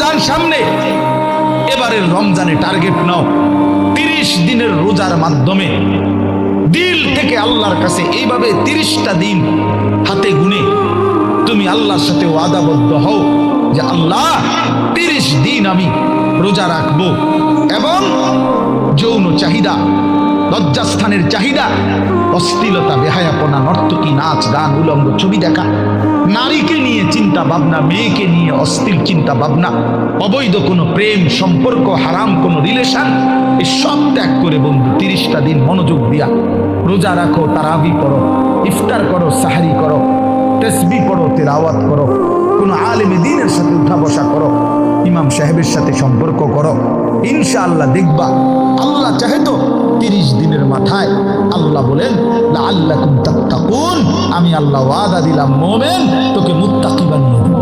রমজান সামনে, এবারের রমজানে টার্গেট নাও 30 দিনের রোজার মাধ্যমে দিল থেকে আল্লাহর কাছে এইভাবে 30টা দিন হাতে গুনে তুমি আল্লাহর সাথে ওয়াদাবদ্ধ হও যে আল্লাহ 30 দিন আমি রোজা রাখবো। এবং যৌন চাহিদা, লজ্জাস্থানের চাহিদা, অশ্লীলতা, বেহায়াপনা, নর্তকী, নাচ গান, উলঙ্গ ছবি দেখা, নারীকে নিয়ে চিন্তা ভাবনা, মেয়েকে নিয়ে অশ্লীল চিন্তা ভাবনা, অবৈধ কোনো প্রেম সম্পর্ক, হারাম কোনো রিলেশন, এই সব ত্যাগ করে বন্ধু 30টা দিন মনোযোগ দিয়া রোজা রাখো, তারাবি করো, ইফতার করো, সাহারি করো, তাসবিহ পড়ো, তিলাওয়াত করো, কোনো আলেমে দ্বীনের সাথে উঠা বসা করো, ইমাম সাহেবের সাথে সম্পর্ক করো। ইনশাআল্লাহ দেখবা আল্লাহ চাহে তো 30 দিনের মাথায় আল্লাহ বলেন লাআল্লাকুম তাত্তাকুন, আমি আল্লাহ ওয়াদা দিলাম মোমেন তোকে মুত্তাকি বানিয়ে দেব।